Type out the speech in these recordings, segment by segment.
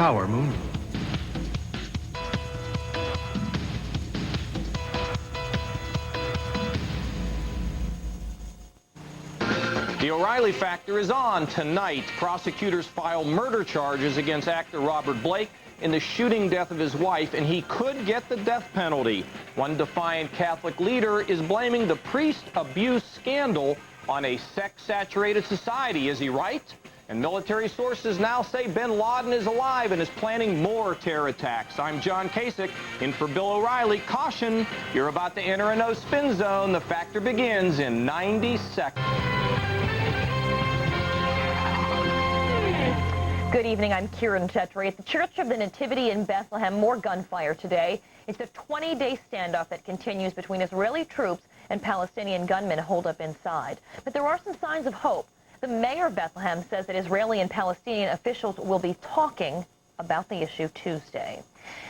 Power Moon. The O'Reilly Factor is on tonight. Prosecutors file murder charges against actor Robert Blake in the shooting death of his wife, and he could get the death penalty. One defiant Catholic leader is blaming the priest abuse scandal on a sex-saturated society. Is he right? And military sources now say bin Laden is alive and is planning more terror attacks. I'm John Kasich, in for Bill O'Reilly. Caution, you're about to enter a no-spin zone. The Factor begins in 90 seconds. Good evening, I'm Kieran Chetry. At the Church of the Nativity in Bethlehem, more gunfire today. It's a 20-day standoff that continues between Israeli troops and Palestinian gunmen holed up inside. But there are some signs of hope. The mayor of Bethlehem says that Israeli and Palestinian officials will be talking about the issue Tuesday.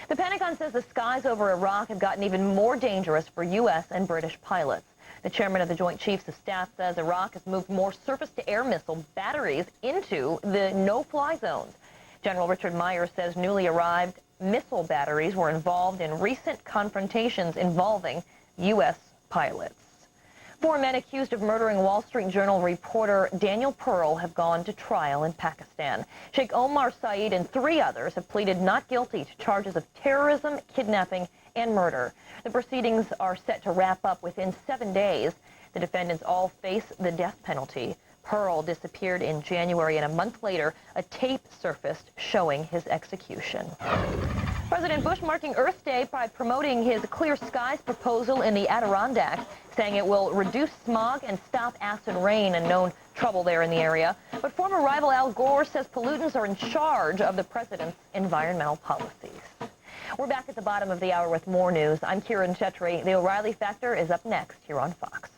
The Pentagon says the skies over Iraq have gotten even more dangerous for U.S. and British pilots. The chairman of the Joint Chiefs of Staff says Iraq has moved more surface-to-air missile batteries into the no-fly zones. General Richard Myers says newly arrived missile batteries were involved in recent confrontations involving U.S. pilots. 4 men accused of murdering Wall Street Journal reporter Daniel Pearl have gone to trial in Pakistan. Sheikh Omar Saeed and 3 others have pleaded not guilty to charges of terrorism, kidnapping, and murder. The proceedings are set to wrap up within 7 days. The defendants all face the death penalty. Pearl disappeared in January, and a month later, a tape surfaced showing his execution. President Bush marking Earth Day by promoting his Clear Skies proposal in the Adirondacks, saying it will reduce smog and stop acid rain and known trouble there in the area. But former rival Al Gore says pollutants are in charge of the president's environmental policies. We're back at the bottom of the hour with more news. I'm Kieran Chetry. The O'Reilly Factor is up next here on Fox.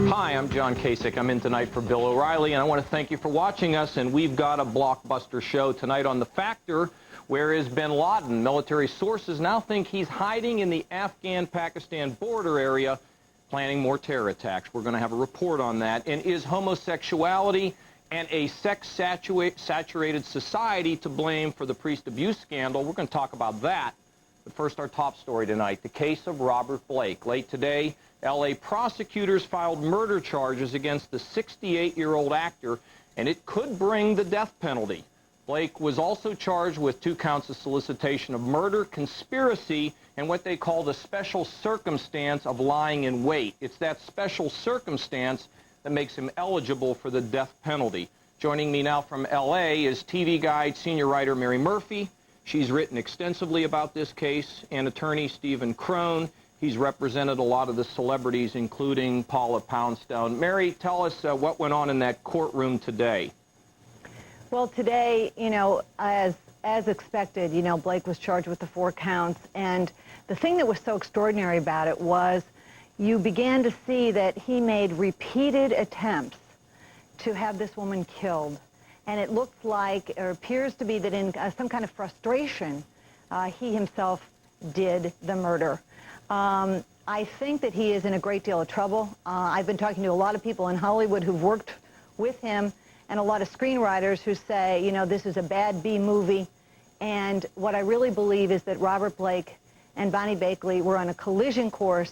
Hi, I'm John Kasich. I'm in tonight for Bill O'Reilly, and I want to thank you for watching us. And we've got a blockbuster show tonight on The Factor. Where is bin Laden? Military sources now think he's hiding in the Afghan-Pakistan border area, planning more terror attacks. We're going to have a report on that. And is homosexuality and a sex-saturated society to blame for the priest abuse scandal? We're going to talk about that. But first, our top story tonight, the case of Robert Blake. Late today, L.A. prosecutors filed murder charges against the 68-year-old actor, and it could bring the death penalty. Blake was also charged with 2 counts of solicitation of murder, conspiracy, and what they call the special circumstance of lying in wait. It's that special circumstance that makes him eligible for the death penalty. Joining me now from L.A. is TV Guide senior writer Mary Murphy. She's written extensively about this case, and attorney Stephen Crone. He's represented a lot of the celebrities, including Paula Poundstone. Mary, tell us what went on in that courtroom today. Well, today, you know, as expected, you know, Blake was charged with the 4 counts, and the thing that was so extraordinary about it was you began to see that he made repeated attempts to have this woman killed, and it looks like, or appears to be, that in some kind of frustration, he himself did the murder. I think that he is in a great deal of trouble. I've been talking to a lot of people in Hollywood who've worked with him, and a lot of screenwriters who say, you know, this is a bad B movie. And what I really believe is that Robert Blake and Bonnie Bakley were on a collision course,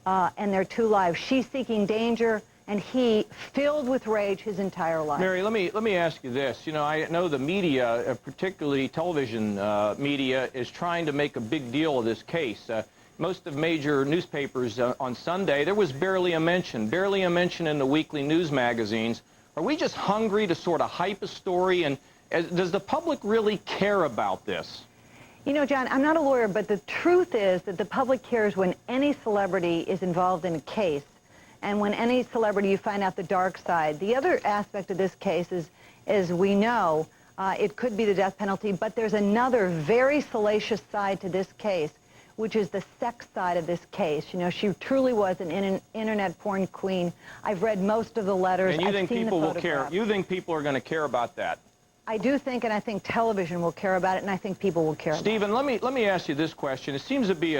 and their 2 lives. She's seeking danger, and he filled with rage his entire life. Mary, let me ask you this. You know, I know the media, particularly television media, is trying to make a big deal of this case. Most of major newspapers on Sunday, there was barely a mention in the weekly news magazines. Are we just hungry to sort of hype a story? And does the public really care about this? You know, John, I'm not a lawyer, but the truth is that the public cares when any celebrity is involved in a case, and when any celebrity, you find out the dark side. The other aspect of this case is, as we know, it could be the death penalty, but there's another very salacious side to this case, which is the sex side of this case. You know, she truly was an internet porn queen. I've read most of the letters. And you think people will care? You think people are going to care about that? I do think, and I think television will care about it, and I think people will care about it. Stephen, let me ask you this question. It seems to be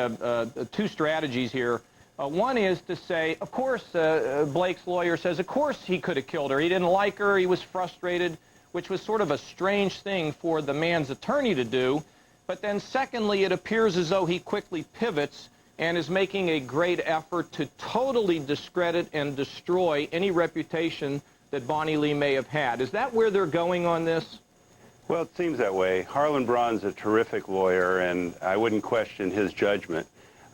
two strategies here. One is to say, of course, Blake's lawyer says, of course he could have killed her. He didn't like her. He was frustrated, which was sort of a strange thing for the man's attorney to do. But then secondly, it appears as though he quickly pivots and is making a great effort to totally discredit and destroy any reputation that Bonnie Lee may have had. Is that where they're going on this? Well, it seems that way. Harlan Braun's a terrific lawyer, and I wouldn't question his judgment.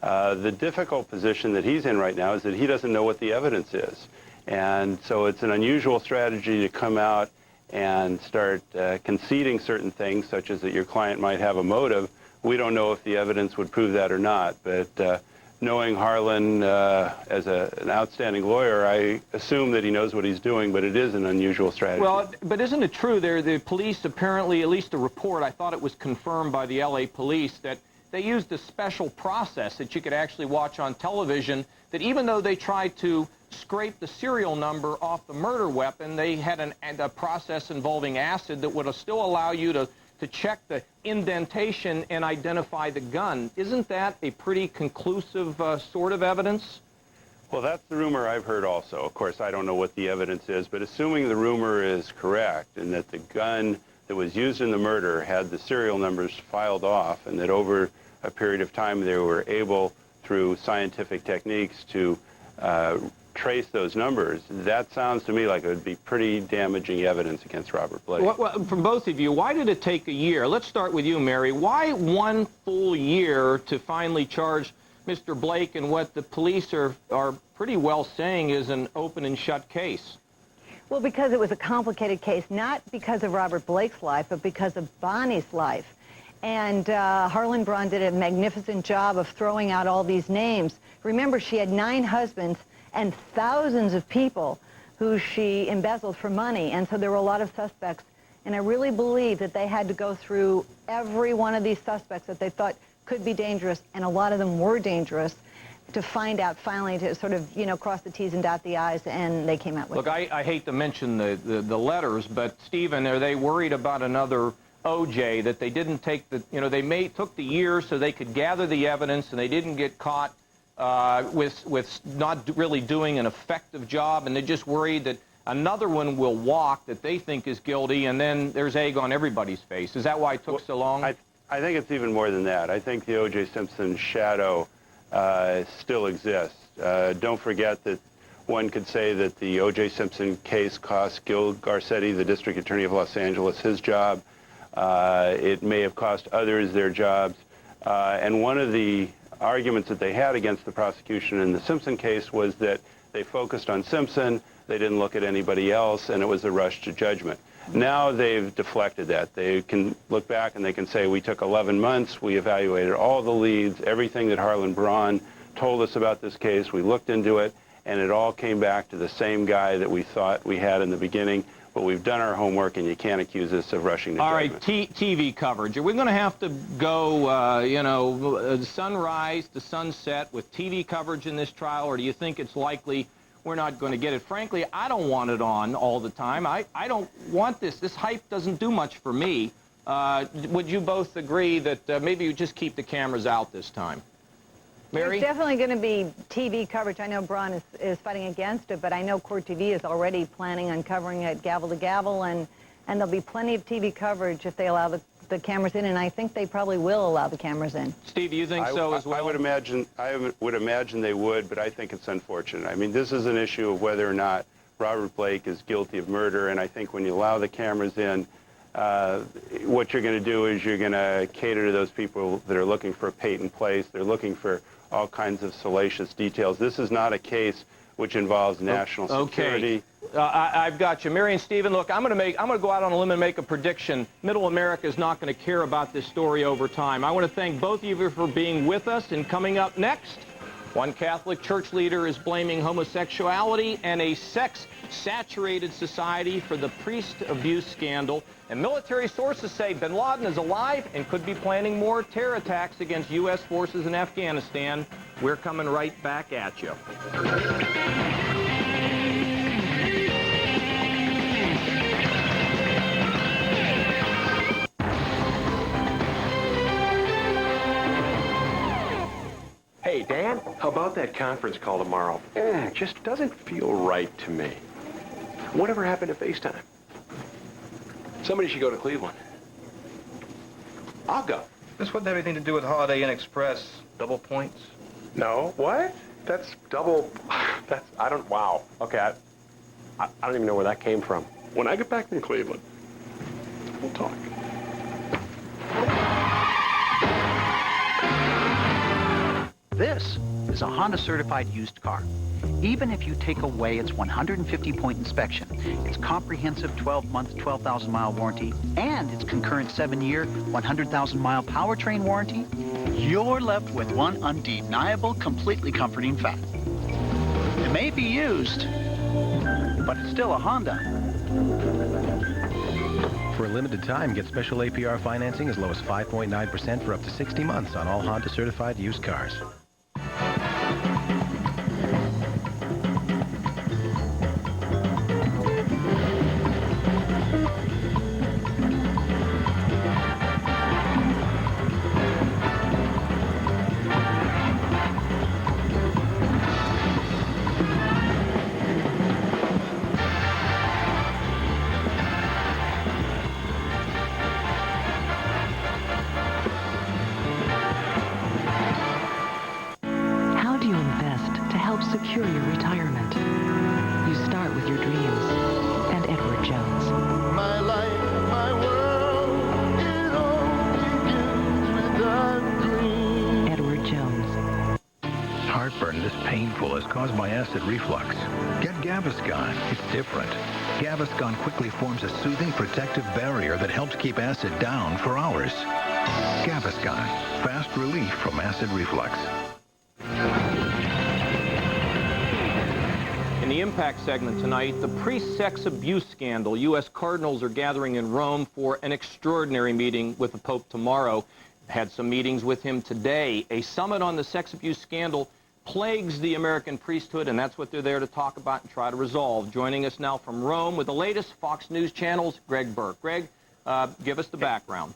The difficult position that he's in right now is that he doesn't know what the evidence is. And so it's an unusual strategy to come out and start conceding certain things, such as that your client might have a motive. We don't know if the evidence would prove that or not, but knowing Harlan as an outstanding lawyer, I assume that he knows what he's doing, but it is an unusual strategy. Well, but isn't it true the police apparently, at least a report, I thought it was confirmed by the LA police, that they used a special process that you could actually watch on television, that even though they tried to scrape the serial number off the murder weapon, they had a process involving acid that would still allow you to check the indentation and identify the gun. Isn't that a pretty conclusive sort of evidence? Well, that's the rumor I've heard also. Of course, I don't know what the evidence is, but assuming the rumor is correct and that the gun that was used in the murder had the serial numbers filed off, and that over a period of time they were able, through scientific techniques, to trace those numbers, that sounds to me like it would be pretty damaging evidence against Robert Blake. Well, from both of you, why did it take a year? Let's start with you, Mary. Why 1 full year to finally charge Mr. Blake in what the police are pretty well saying is an open and shut case? Well, because it was a complicated case, not because of Robert Blake's life, but because of Bonnie's life. And Harlan Braun did a magnificent job of throwing out all these names. Remember, she had 9 husbands and thousands of people who she embezzled for money, and so there were a lot of suspects. And I really believe that they had to go through every one of these suspects that they thought could be dangerous, and a lot of them were dangerous, to find out finally, to sort of, you know, cross the T's and dot the I's, and they came out with it. Look, I hate to mention the letters, but Stephen, are they worried about another OJ, that they didn't take the, you know, they took the year so they could gather the evidence and they didn't get caught with not really doing an effective job, and they're just worried that another one will walk that they think is guilty, and then there's egg on everybody's face. Is that why it took so long? I think it's even more than that. I think the O.J. Simpson shadow still exists. Don't forget that one could say that the O.J. Simpson case cost Gil Garcetti, the District Attorney of Los Angeles, his job. It may have cost others their jobs. And one of the arguments that they had against the prosecution in the Simpson case was that they focused on Simpson, they didn't look at anybody else, and it was a rush to judgment. Now they've deflected that. They can look back and they can say, we took 11 months, we evaluated all the leads, everything that Harlan Braun told us about this case, we looked into it, and it all came back to the same guy that we thought we had in the beginning. But we've done our homework, and you can't accuse us of rushing to judgment. All right, TV coverage. Are we going to have to go, you know, sunrise to sunset with TV coverage in this trial, or do you think it's likely we're not going to get it? Frankly, I don't want it on all the time. I don't want this. This hype doesn't do much for me. Would you both agree that maybe you just keep the cameras out this time? Mary? There's definitely going to be TV coverage. I know Braun is fighting against it, but I know Court TV is already planning on covering it gavel to gavel, and there'll be plenty of TV coverage if they allow the cameras in, and I think they probably will allow the cameras in. Steve, do you think so as well? I would imagine they would, but I think it's unfortunate. I mean, this is an issue of whether or not Robert Blake is guilty of murder, and I think when you allow the cameras in, what you're going to do is you're going to cater to those people that are looking for a patent place. They're looking for all kinds of salacious details. This is not a case which involves national security. Okay. I've got you. Mary and Stephen, look, I'm going to go out on a limb and make a prediction. Middle America is not going to care about this story over time. I want to thank both of you for being with us. And coming up next, one Catholic church leader is blaming homosexuality and a sex-saturated society for the priest abuse scandal. And military sources say bin Laden is alive and could be planning more terror attacks against U.S. forces in Afghanistan. We're coming right back at you. How about that conference call tomorrow? Just doesn't feel right to me. Whatever happened to FaceTime? Somebody should go to Cleveland. I'll go. This wouldn't have anything to do with Holiday Inn Express double points? No, what? That's double, wow. Okay, I don't even know where that came from. When I get back from Cleveland, we'll talk. This is a Honda certified used car. Even if you take away its 150-point inspection, its comprehensive 12-month, 12,000-mile warranty, and its concurrent 7-year, 100,000-mile powertrain warranty, you're left with one undeniable, completely comforting fact. It may be used, but it's still a Honda. For a limited time, get special APR financing as low as 5.9% for up to 60 months on all Honda certified used cars. Secure your retirement. You start with your dreams. And Edward Jones. My life, my world, it all begins with a dream. Edward Jones. Heartburn this painful is caused by acid reflux. Get Gaviscon. It's different. Gaviscon quickly forms a soothing protective barrier that helps keep acid down for hours. Gaviscon. Fast relief from acid reflux. In the Impact segment tonight, the priest sex abuse scandal. U.S. cardinals are gathering in Rome for an extraordinary meeting with the Pope tomorrow. Had some meetings with him today. A summit on the sex abuse scandal plagues the American priesthood, and that's what they're there to talk about and try to resolve. Joining us now from Rome with the latest Fox News Channel's Greg Burke. Greg, give us the background.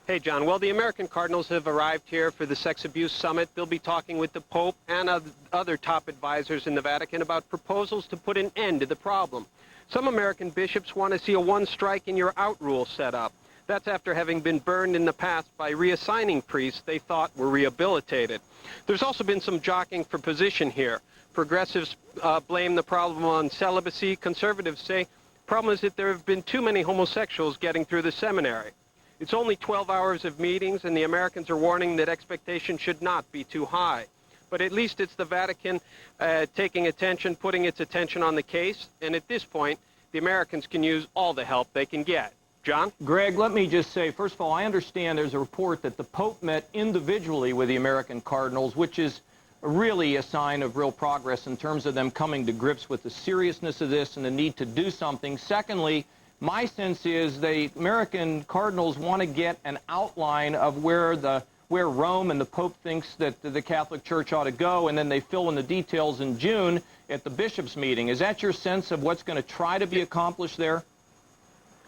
Hey, John. Well, the American Cardinals have arrived here for the Sex Abuse Summit. They'll be talking with the Pope and other top advisors in the Vatican about proposals to put an end to the problem. Some American bishops want to see a one-strike-and-you're-out rule set up. That's after having been burned in the past by reassigning priests they thought were rehabilitated. There's also been some jockeying for position here. Progressives blame the problem on celibacy. Conservatives say the problem is that there have been too many homosexuals getting through the seminary. It's only 12 hours of meetings, and the Americans are warning that expectations should not be too high. But at least it's the Vatican taking attention, putting its attention on the case, and at this point, the Americans can use all the help they can get. John? Greg, let me just say, first of all, I understand there's a report that the Pope met individually with the American Cardinals, which is really a sign of real progress in terms of them coming to grips with the seriousness of this and the need to do something. Secondly, my sense is the American Cardinals want to get an outline of where Rome and the Pope thinks that the Catholic Church ought to go, and then they fill in the details in June at the bishops' meeting. Is that your sense of what's going to try to be accomplished there?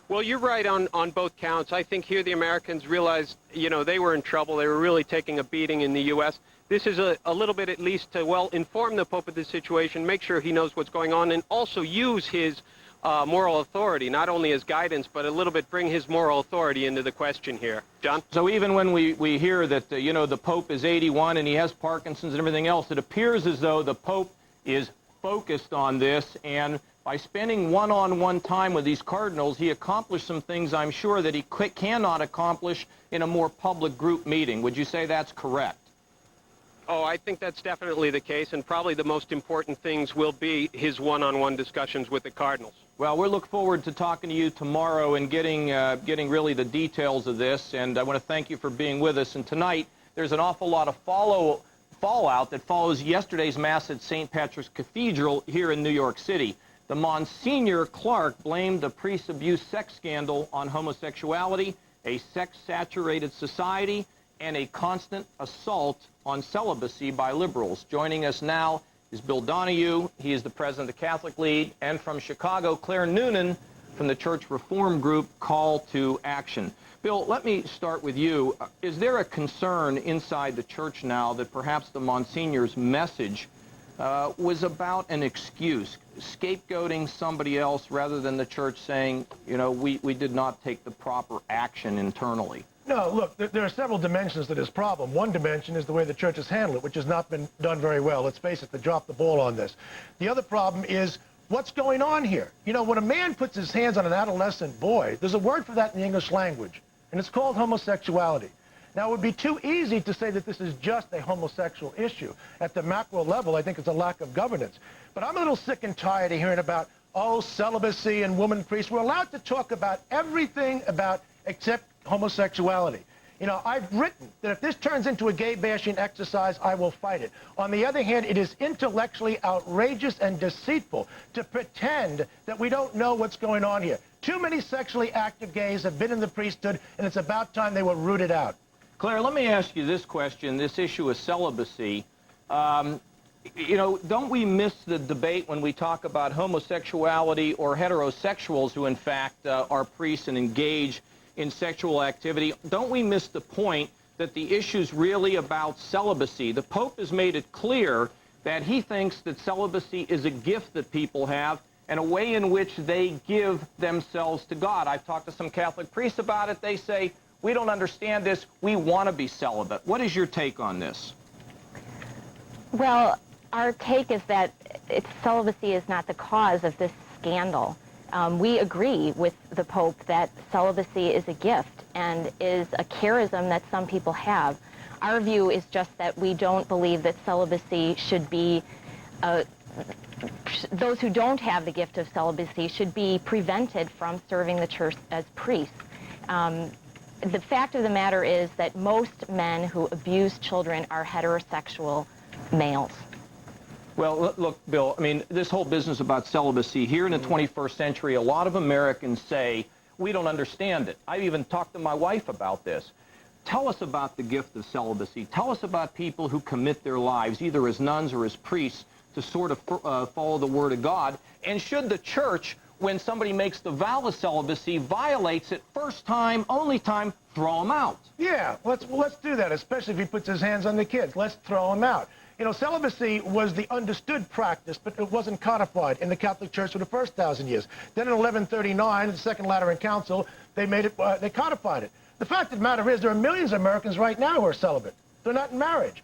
Well, you're right on both counts. I think here the Americans realized, they were in trouble. They were really taking a beating in the U.S. This is a little bit at least to, inform the Pope of the situation, make sure he knows what's going on, and also use his moral authority, not only as guidance, but a little bit bring his moral authority into the question here. John? So even when we hear that, the Pope is 81 and he has Parkinson's and everything else, it appears as though the Pope is focused on this, and by spending one-on-one time with these cardinals, he accomplished some things I'm sure that he cannot accomplish in a more public group meeting. Would you say that's correct? Oh, I think that's definitely the case, and probably the most important things will be his one-on-one discussions with the Cardinals. Well, we'll look forward to talking to you tomorrow and getting really the details of this, and I want to thank you for being with us. And tonight, there's an awful lot of fallout that follows yesterday's Mass at St. Patrick's Cathedral here in New York City. The Monsignor Clark blamed the priest abuse sex scandal on homosexuality, a sex-saturated society, and a constant assault on celibacy by liberals. Joining us now is Bill Donahue. He is the president of the Catholic League. And from Chicago, Claire Noonan from the Church Reform Group, Call to Action. Bill, let me start with you. Is there a concern inside the church now that perhaps the Monsignor's message was about an excuse, scapegoating somebody else rather than the church saying, you know, we did not take the proper action internally? No, look, there are several dimensions to this problem. One dimension is the way the church has handled it, which has not been done very well. Let's face it, they dropped the ball on this. The other problem is what's going on here. You know, when a man puts his hands on an adolescent boy, there's a word for that in the English language, and it's called homosexuality. Now, it would be too easy to say that this is just a homosexual issue. At the macro level, I think it's a lack of governance. But I'm a little sick and tired of hearing about, oh, celibacy and woman priests. We're allowed to talk about everything except homosexuality. You know, I've written that if this turns into a gay-bashing exercise, I will fight it. On the other hand, it is intellectually outrageous and deceitful to pretend that we don't know what's going on here. Too many sexually active gays have been in the priesthood, and it's about time they were rooted out. Claire, let me ask you this question, this issue of celibacy. You know, don't we miss the debate when we talk about homosexuality or heterosexuals who, in fact, are priests and engage in sexual activity? Don't we miss the point that the issue's really about celibacy? The Pope has made it clear that he thinks that celibacy is a gift that people have and a way in which they give themselves to God. I've talked to some Catholic priests about it. They say, we don't understand this. We want to be celibate. What is your take on this? Well, our take is that celibacy is not the cause of this scandal. We agree with the Pope that celibacy is a gift and is a charism that some people have. Our view is just that we don't believe that celibacy should be, those who don't have the gift of celibacy should be prevented from serving the church as priests. The fact of the matter is that most men who abuse children are heterosexual males. Well, look, Bill, I mean, this whole business about celibacy, here in the 21st century, a lot of Americans say, we don't understand it. I've even talked to my wife about this. Tell us about the gift of celibacy. Tell us about people who commit their lives, either as nuns or as priests, to sort of follow the Word of God. And should the church, when somebody makes the vow of celibacy, violates it first time, only time, throw him out? Yeah, let's do that, especially if he puts his hands on the kids. Let's throw him out. You know, celibacy was the understood practice, but it wasn't codified in the Catholic Church for the first 1,000 years. Then in 1139, the Second Lateran Council, they made it, they codified it. The fact of the matter is there are millions of Americans right now who are celibate. They're not in marriage.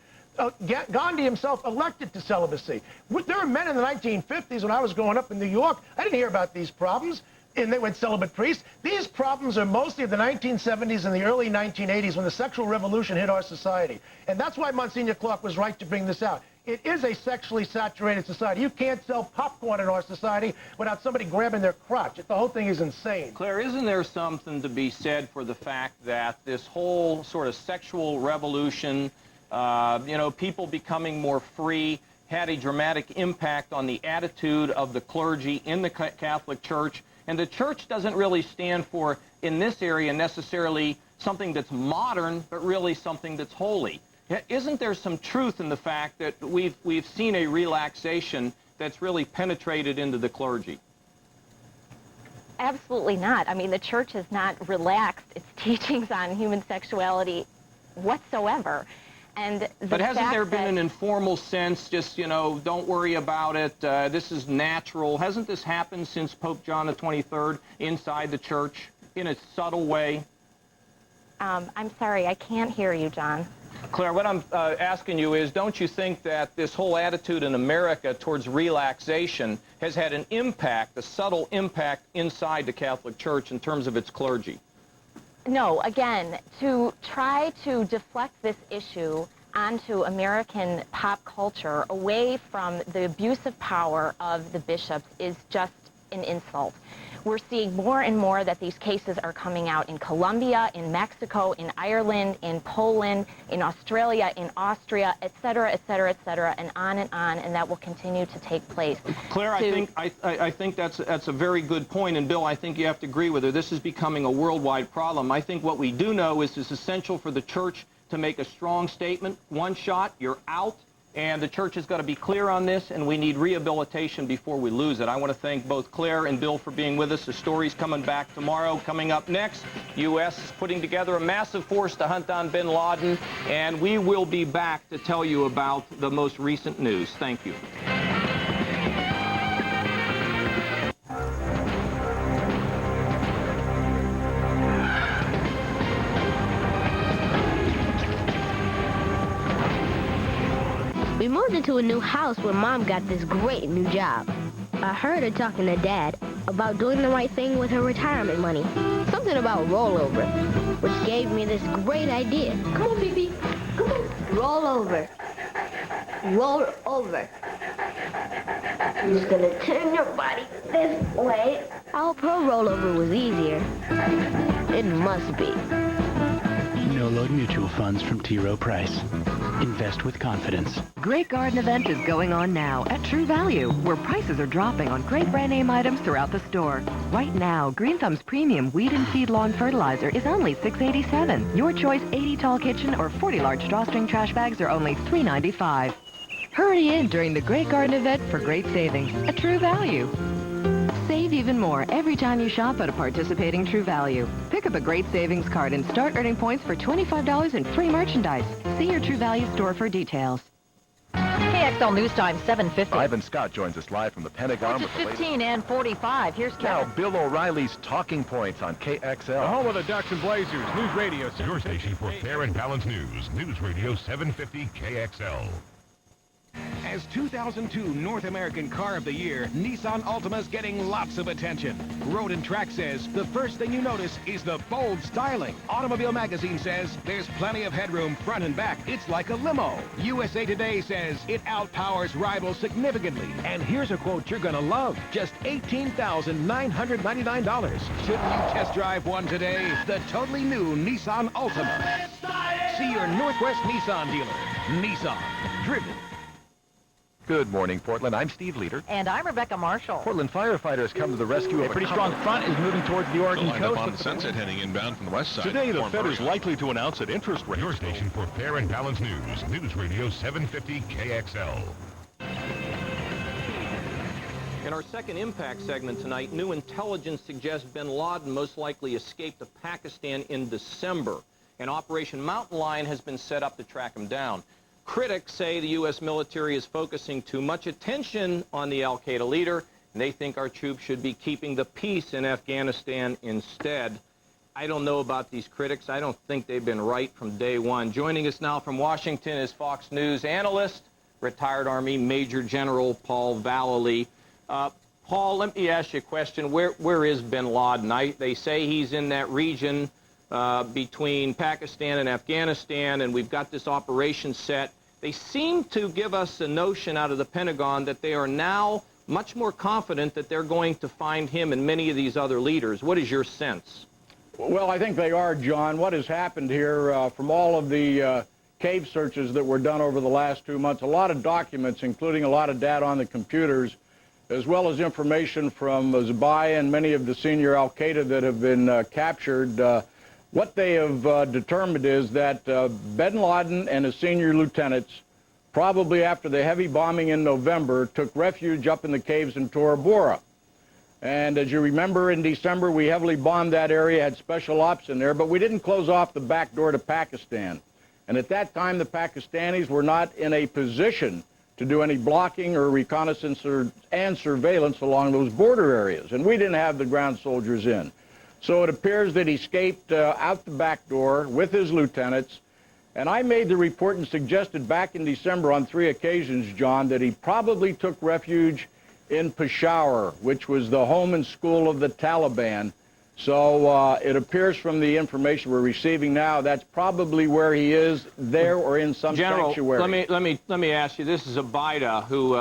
Gandhi himself elected to celibacy. There were men in the 1950s when I was growing up in New York. I didn't hear about these problems, and they went celibate priests. These problems are mostly of the 1970s and the early 1980s when the sexual revolution hit our society. And that's why Monsignor Clark was right to bring this out. It is a sexually saturated society. You can't sell popcorn in our society without somebody grabbing their crotch. The whole thing is insane. Claire, isn't there something to be said for the fact that this whole sort of sexual revolution, you know, people becoming more free, had a dramatic impact on the attitude of the clergy in the Catholic Church? And the church doesn't really stand for, in this area, necessarily something that's modern, but really something that's holy. Isn't there some truth in the fact that we've seen a relaxation that's really penetrated into the clergy? Absolutely not. I mean, the church has not relaxed its teachings on human sexuality whatsoever. And but hasn't there been an informal sense, just, you know, don't worry about it, this is natural? Hasn't this happened since Pope John XXIII inside the church in a subtle way? I'm sorry, I can't hear you, John. Claire, what I'm asking you is, don't you think that this whole attitude in America towards relaxation has had an impact, a subtle impact inside the Catholic Church in terms of its clergy? No, again, to try to deflect this issue onto American pop culture away from the abuse of power of the bishops is just an insult. We're seeing more and more that these cases are coming out in Colombia, in Mexico, in Ireland, in Poland, in Australia, in Austria, et cetera, and that will continue to take place. Claire, I think that's a very good point, and Bill, I think you have to agree with her. This is becoming a worldwide problem. I think what we do know is it's essential for the church to make a strong statement. One shot, you're out. And the church has got to be clear on this, and we need rehabilitation before we lose it. I want to thank both Claire and Bill for being with us. The story's coming back tomorrow. Coming up next, U.S. is putting together a massive force to hunt down bin Laden, and we will be back to tell you about the most recent news. Thank you. We moved into a new house where Mom got this great new job. I heard her talking to Dad about doing the right thing with her retirement money. Something about rollover, which gave me this great idea. Come on, baby. Come on. Roll over. Roll over. You're just gonna turn your body this way. I hope her rollover was easier. It must be. No-load mutual funds from T. Rowe Price. Invest with confidence. Great Garden event is going on now at True Value, where prices are dropping on great brand name items throughout the store. Right now, Green Thumb's premium weed and feed lawn fertilizer is only $6.87. Your choice 80 tall kitchen or 40 large drawstring trash bags are only $3.95. Hurry in during the Great Garden event for great savings at True Value. Save even more every time you shop at a participating True Value. Pick up a great savings card and start earning points for $25 in free merchandise. See your True Value store for details. KXL News Time, 7:50. Ivan Scott joins us live from the Pentagon with the latest. 15 and 45. Here's Kevin. Now, Bill O'Reilly's Talking Points on KXL. The home of the Ducks and Blazers, News Radio. Your station for fair and balanced news. News Radio 750 KXL. As 2002 North American Car of the Year, Nissan Altima's getting lots of attention. Road and Track says the first thing you notice is the bold styling. Automobile Magazine says there's plenty of headroom front and back. It's like a limo. USA Today says it outpowers rivals significantly. And here's a quote you're gonna love. Just $18,999. Shouldn't you test drive one today? The totally new Nissan Altima. See your Northwest Nissan dealer. Nissan. Driven. Good morning, Portland. I'm Steve Leader. And I'm Rebecca Marshall. Portland firefighters come to the rescue of a pretty strong front is moving towards the Oregon coast. On Sunset heading inbound from the west side. Today, the Fed is likely to announce that interest rates. Your station for fair and balanced news. News Radio 750 KXL. In our second Impact segment tonight, new intelligence suggests bin Laden most likely escaped to Pakistan in December. An Operation Mountain Lion has been set up to track him down. Critics say the U.S. military is focusing too much attention on the al-Qaeda leader, and they think our troops should be keeping the peace in Afghanistan instead. I don't know about these critics. I don't think they've been right from day one. Joining us now from Washington is Fox News analyst, retired Army Major General Paul Vallely. Paul, let me ask you a question. Where is bin Laden? They say he's in that region between Pakistan and Afghanistan, and we've got this operation set. They seem to give us a notion out of the Pentagon that they are now much more confident that they're going to find him and many of these other leaders. What is your sense? Well, I think they are, John. What has happened here from all of the cave searches that were done over the last 2 months, a lot of documents, including a lot of data on the computers, as well as information from Zubayah and many of the senior al-Qaeda that have been captured. What they have determined is that bin Laden and his senior lieutenants, probably after the heavy bombing in November, took refuge up in the caves in Tora Bora. And as you remember, in December, we heavily bombed that area, had special ops in there, but we didn't close off the back door to Pakistan. And at that time, the Pakistanis were not in a position to do any blocking or reconnaissance and surveillance along those border areas. And we didn't have the ground soldiers in. So it appears that he escaped out the back door with his lieutenants. And I made the report and suggested back in December on 3 occasions, John, that he probably took refuge in Peshawar, which was the home and school of the Taliban. So it appears from the information we're receiving now, that's probably where he is, there or in some sanctuary. General, let me ask you. This is Zubayah, who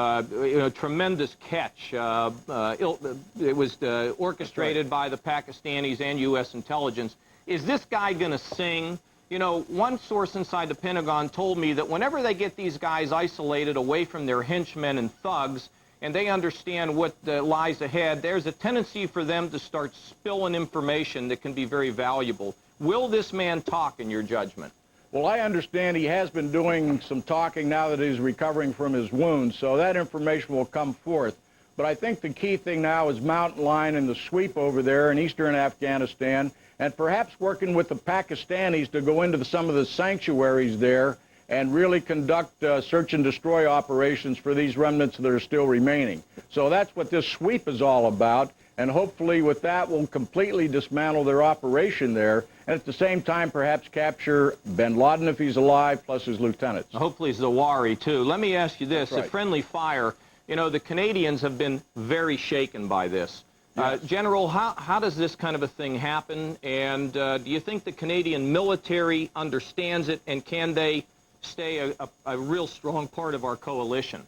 tremendous catch. It was orchestrated by the Pakistanis and U.S. intelligence. Is this guy going to sing? You know, one source inside the Pentagon told me that whenever they get these guys isolated away from their henchmen and thugs, and they understand what lies ahead, there's a tendency for them to start spilling information that can be very valuable. Will this man talk, in your judgment? Well, I understand he has been doing some talking now that he's recovering from his wounds, so that information will come forth. But I think the key thing now is Mountain Lion and the sweep over there in eastern Afghanistan, and perhaps working with the Pakistanis to go into some of the sanctuaries there and really conduct search and destroy operations for these remnants that are still remaining. So that's what this sweep is all about, and hopefully with that we'll completely dismantle their operation there, and at the same time perhaps capture bin Laden if he's alive, plus his lieutenants. Hopefully Zawahiri too. Let me ask you this, That's right. a friendly fire, you know, the Canadians have been very shaken by this. Yes. General, how does this kind of a thing happen, and do you think the Canadian military understands it, and can they stay a real strong part of our coalition?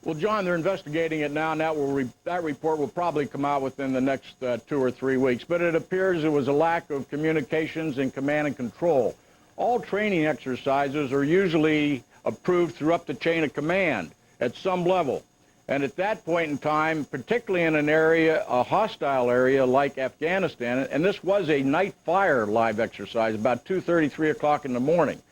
Well, John, they're investigating it now, and that report will probably come out within the next 2 or 3 weeks. But it appears it was a lack of communications and command and control. All training exercises are usually approved through up the chain of command at some level. And at that point in time, particularly in an area, a hostile area like Afghanistan, and this was a night fire live exercise, about 2:30, 3 o'clock in the morning.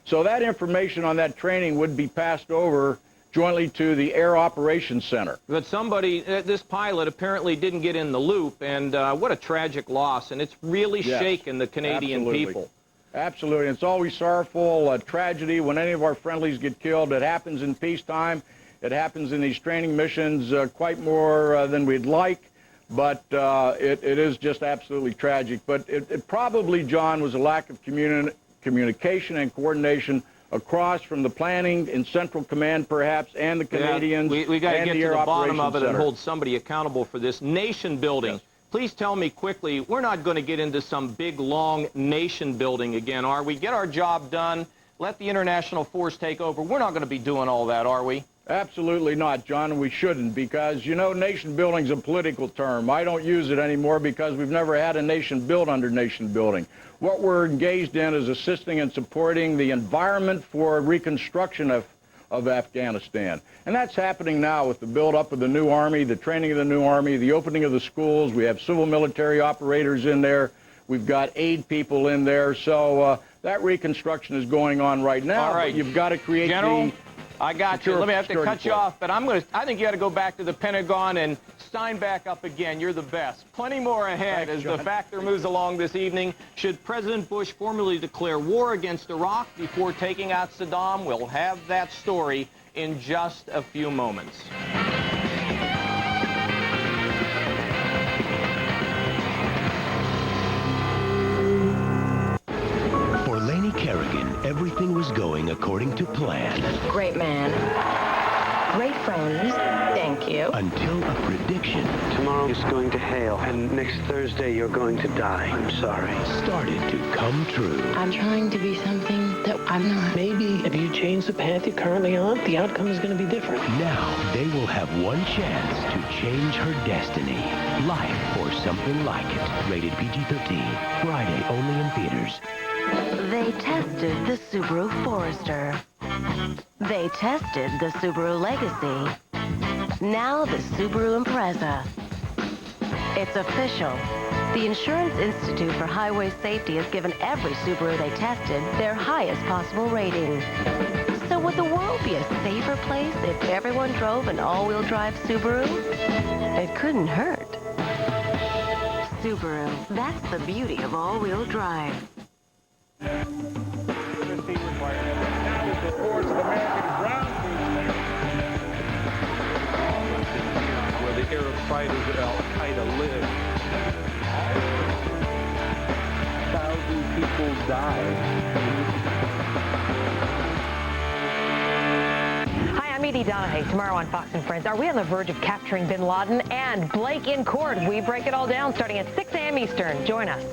So that information on that training would be passed over jointly to the Air Operations Center. But somebody, this pilot apparently didn't get in the loop, and what a tragic loss, and it's really shaken the Canadian people. Absolutely. It's always sorrowful, tragedy when any of our friendlies get killed. It happens in peacetime. It happens in these training missions quite more than we'd like, but it is just absolutely tragic. But it probably, John, was a lack of communication and coordination across from the planning in Central Command, perhaps, and the Canadians. We got to and get the to Air the bottom of it Operations and Center. hold somebody accountable for this. Nation building. Yes. Please tell me quickly, we're not going to get into some big, long nation building again, are we? Get our job done. Let the international force take over. We're not going to be doing all that, are we? Absolutely not, John, and we shouldn't, because, you know, nation building is a political term. I don't use it anymore because we've never had a nation built under nation building. What we're engaged in is assisting and supporting the environment for reconstruction of Afghanistan. And that's happening now with the build-up of the new Army, the training of the new Army, the opening of the schools. We have civil military operators in there. We've got aid people in there. So that reconstruction is going on right now. All right. But you've got to create General, I got you. Let me have to security cut you force. off, but I think you got to go back to the Pentagon and sign back up again. You're the best. Plenty more ahead as the factor moves along this evening. Should President Bush formally declare war against Iraq before taking out Saddam? We'll have that story in just a few moments. For Lainey Kerrigan, everything was going according to plan. Great man. Great friends. Thank you. Until a prediction. Tomorrow is going to hail, and next Thursday you're going to die. I'm sorry. Started to come true. I'm trying to be something that I'm not. Maybe if you change the path you're currently on, the outcome is going to be different. Now they will have one chance to change her destiny. Life or Something Like It. Rated PG-13. Friday only in theaters. They tested the Subaru Forester. They tested the Subaru Legacy. Now the Subaru Impreza. It's official. The Insurance Institute for Highway Safety has given every Subaru they tested their highest possible rating. So would the world be a safer place if everyone drove an all-wheel drive Subaru? It couldn't hurt. Subaru, that's the beauty of all-wheel drive. Where the Arab fighters at Al-Qaeda live. 1,000 people died. Hi, I'm Edie Donahue. Tomorrow on Fox & Friends, are we on the verge of capturing bin Laden and Blake in court? We break it all down starting at 6 a.m. Eastern. Join us.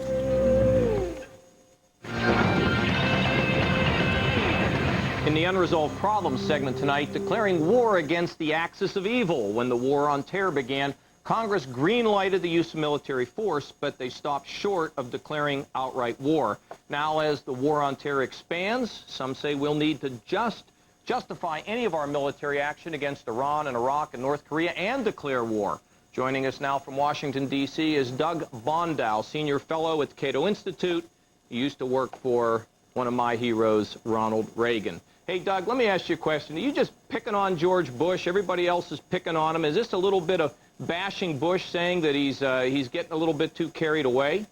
In the Unresolved Problems segment tonight, declaring war against the axis of evil. When the war on terror began, Congress green-lighted the use of military force, but they stopped short of declaring outright war. Now, as the war on terror expands, some say we'll need to justify any of our military action against Iran and Iraq and North Korea and declare war. Joining us now from Washington, D.C. is Doug Bondow, Senior Fellow at the Cato Institute. He used to work for one of my heroes, Ronald Reagan. Hey, Doug, let me ask you a question. Are you just picking on George Bush? Everybody else is picking on him. Is this a little bit of bashing Bush, saying that he's getting a little bit too carried away?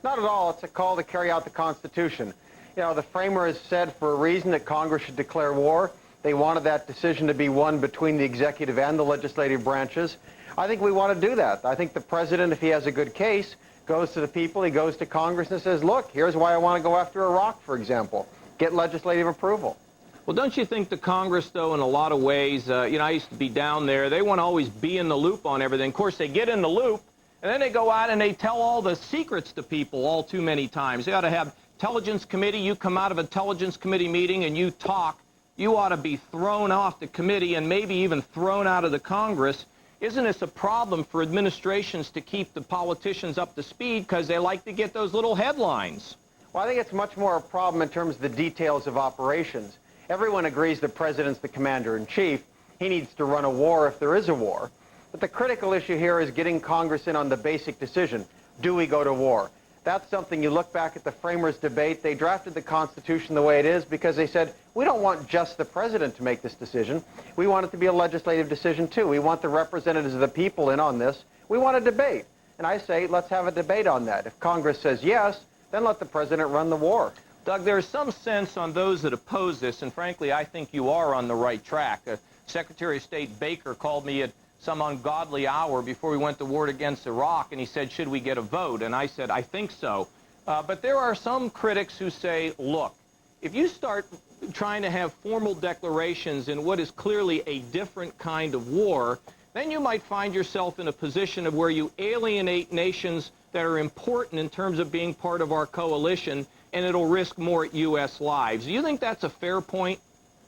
Not at all. It's a call to carry out the Constitution. You know, the framers said for a reason that Congress should declare war. They wanted that decision to be one between the executive and the legislative branches. I think we want to do that. I think the president, if he has a good case, goes to the people, he goes to Congress and says, look, here's why I want to go after Iraq, for example. Get legislative approval. Well, don't you think the Congress, though, in a lot of ways, you know, I used to be down there, they want to always be in the loop on everything. Of course, they get in the loop, and then they go out and they tell all the secrets to people all too many times. They ought to have Intelligence Committee. You come out of a Intelligence Committee meeting and you talk. You ought to be thrown off the committee and maybe even thrown out of the Congress. Isn't this a problem for administrations to keep the politicians up to speed because they like to get those little headlines? Well, I think it's much more a problem in terms of the details of operations. Everyone agrees the president's the commander-in-chief. He needs to run a war if there is a war. But the critical issue here is getting Congress in on the basic decision. Do we go to war? That's something you look back at the framers' debate. They drafted the Constitution the way it is because they said, we don't want just the president to make this decision. We want it to be a legislative decision, too. We want the representatives of the people in on this. We want a debate. And I say, let's have a debate on that. If Congress says yes, then let the president run the war. Doug, there's some sense on those that oppose this, and frankly, I think you are on the right track. Secretary of State Baker called me at some ungodly hour before we went to war against Iraq, and he said, should we get a vote? And I said, I think so. But there are some critics who say, look, if you start trying to have formal declarations in what is clearly a different kind of war, then you might find yourself in a position of where you alienate nations that are important in terms of being part of our coalition, and it'll risk more U.S. lives. Do you think that's a fair point?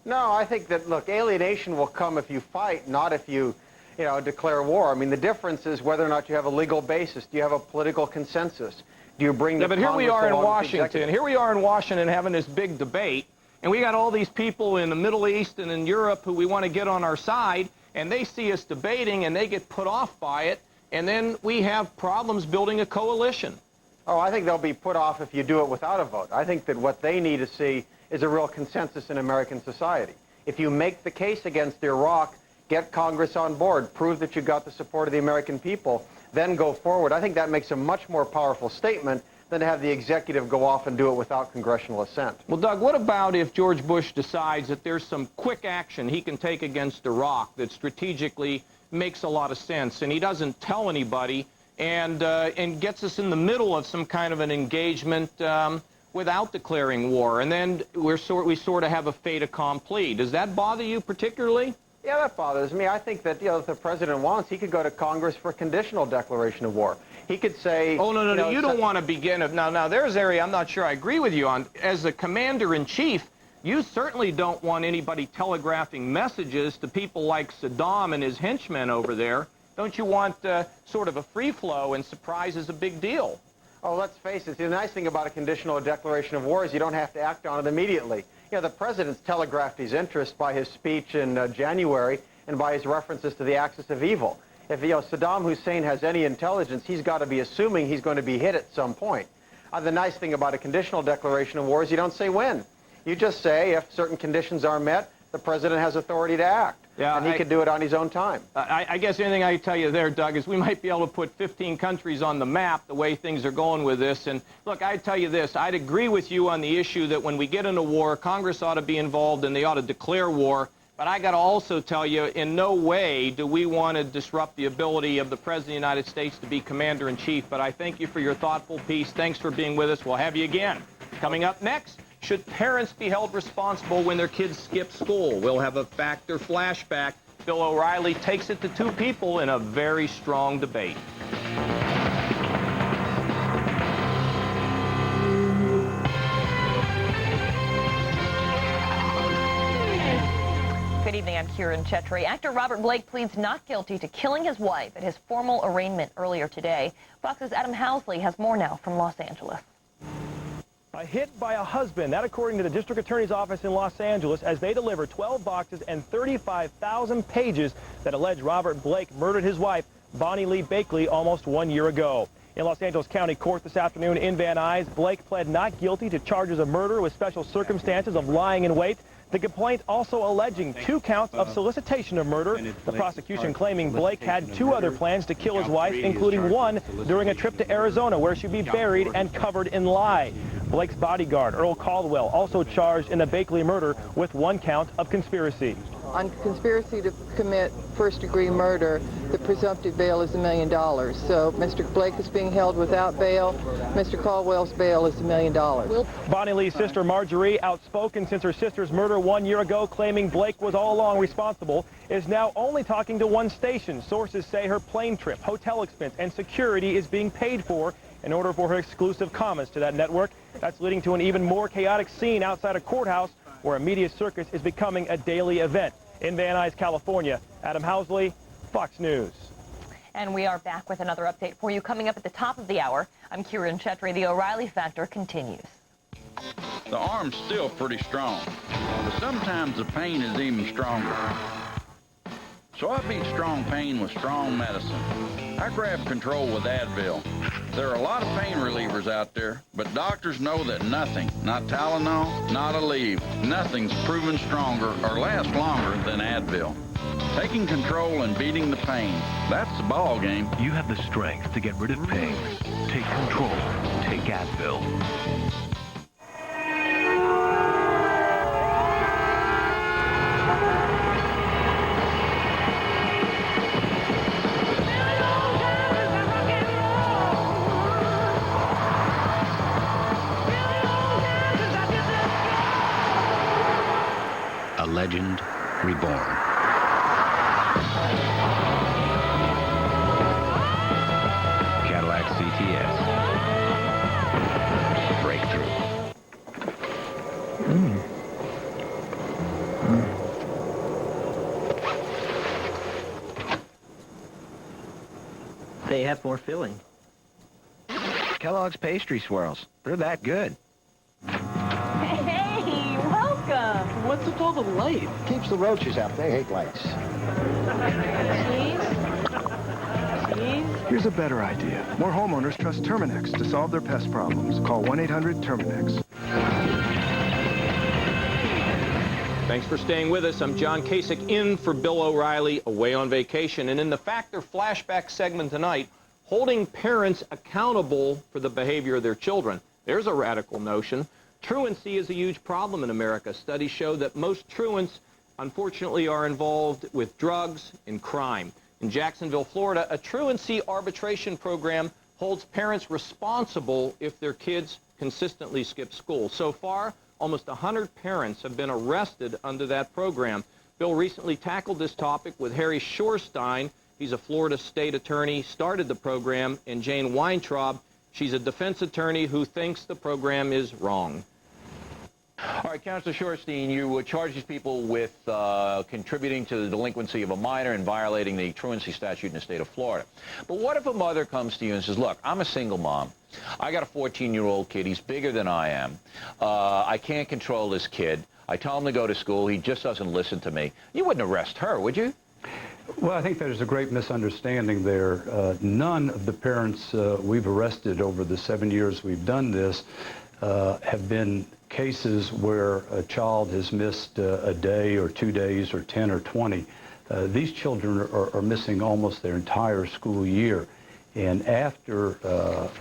No, I think that, look, alienation will come if you fight, not if you declare war. I mean, the difference is whether or not you have a legal basis. Do you have a political consensus? Do you bring the Congress along? But here we are in Washington. Here we are in Washington having this big debate, and we got all these people in the Middle East and in Europe who we want to get on our side, and they see us debating, and they get put off by it, and then we have problems building a coalition. Oh, I think they'll be put off if you do it without a vote. I think that what they need to see is a real consensus in American society. If you make the case against Iraq, get Congress on board, prove that you got the support of the American people, then go forward. I think that makes a much more powerful statement than to have the executive go off and do it without congressional assent. Well, Doug, what about if George Bush decides that there's some quick action he can take against Iraq that strategically makes a lot of sense, and he doesn't tell anybody and gets us in the middle of some kind of an engagement without declaring war, and then we sort of have a fait accompli. Does that bother you particularly? Yeah, that bothers me. I think that, if the president wants, he could go to Congress for a conditional declaration of war. He could say... Oh, no, you don't want to begin... Now, there's an area I'm not sure I agree with you on. As the commander-in-chief, you certainly don't want anybody telegraphing messages to people like Saddam and his henchmen over there. Don't you want sort of a free flow, and surprise is a big deal? Oh, let's face it. The nice thing about a conditional declaration of war is you don't have to act on it immediately. The president's telegraphed his interest by his speech in January and by his references to the axis of evil. If Saddam Hussein has any intelligence, he's got to be assuming he's going to be hit at some point. The nice thing about a conditional declaration of war is you don't say when. You just say if certain conditions are met, the president has authority to act. Yeah, and he could do it on his own time. I guess the only thing I can tell you there, Doug, is we might be able to put 15 countries on the map the way things are going with this. And look, I'd tell you this. I'd agree with you on the issue that when we get into war, Congress ought to be involved and they ought to declare war. But I got to also tell you, in no way do we want to disrupt the ability of the President of the United States to be commander-in-chief. But I thank you for your thoughtful piece. Thanks for being with us. We'll have you again. Coming up next, should parents be held responsible when their kids skip school? We'll have a fact or flashback. Bill O'Reilly takes it to two people in a very strong debate. Good evening, I'm Kieran Chetri. Actor Robert Blake pleads not guilty to killing his wife at his formal arraignment earlier today. Fox's Adam Housley has more now from Los Angeles. A hit by a husband, that according to the district attorney's office in Los Angeles, as they deliver 12 boxes and 35,000 pages that allege Robert Blake murdered his wife, Bonnie Lee Bakley, almost 1 year ago. In Los Angeles County Court this afternoon in Van Nuys, Blake pled not guilty to charges of murder with special circumstances of lying in wait. The complaint also alleging 2 counts of solicitation of murder. The prosecution claiming Blake had 2 other plans to kill his wife, including one during a trip to Arizona where she'd be buried and covered in lye. Blake's bodyguard, Earl Caldwell, also charged in the Bakley murder with 1 count of conspiracy. On conspiracy to commit first-degree murder, the presumptive bail is $1 million. So Mr. Blake is being held without bail. Mr. Caldwell's bail is $1 million. Bonnie Lee's sister Marjorie, outspoken since her sister's murder 1 year ago, claiming Blake was all along responsible, is now only talking to one station. Sources say her plane trip, hotel expense, and security is being paid for in order for her exclusive comments to that network. That's leading to an even more chaotic scene outside a courthouse where a media circus is becoming a daily event. In Van Nuys, California, Adam Housley, Fox News. And we are back with another update for you coming up at the top of the hour. I'm Kieran Chetry. The O'Reilly Factor continues. The arm's still pretty strong, but sometimes the pain is even stronger. So I beat strong pain with strong medicine. I grab control with Advil. There are a lot of pain relievers out there, but doctors know that nothing, not Tylenol, not Aleve, nothing's proven stronger or lasts longer than Advil. Taking control and beating the pain, that's the ball game. You have the strength to get rid of pain. Take control. Take Advil. A legend reborn. Cadillac CTS. Breakthrough. They have more filling. Kellogg's Pastry Swirls. They're that good. Hey, welcome. What's with all the light? Keeps the roaches out. They hate lights. Here's a better idea. More homeowners trust Terminex to solve their pest problems. Call 1-800-TERMINEX. Thanks for staying with us. I'm John Kasich in for Bill O'Reilly, away on vacation. And in the Factor Flashback segment tonight, holding parents accountable for the behavior of their children. There's a radical notion. Truancy is a huge problem in America. Studies show that most truants, unfortunately, are involved with drugs and crime. In Jacksonville, Florida, a truancy arbitration program holds parents responsible if their kids consistently skip school. So far, almost 100 parents have been arrested under that program. Bill recently tackled this topic with Harry Shorstein. He's a Florida state attorney, started the program, and Jane Weintraub. She's a defense attorney who thinks the program is wrong. All right, Councilor Shorstein, you charge these people with contributing to the delinquency of a minor and violating the truancy statute in the state of Florida. But what if a mother comes to you and says, look, I'm a single mom. I got a 14-year-old kid. He's bigger than I am. I can't control this kid. I tell him to go to school. He just doesn't listen to me. You wouldn't arrest her, would you? Well, I think there's a great misunderstanding there. None of the parents we've arrested over the 7 years we've done this have been cases where a child has missed a day or 2 days or 10 or 20. These children are missing almost their entire school year. And after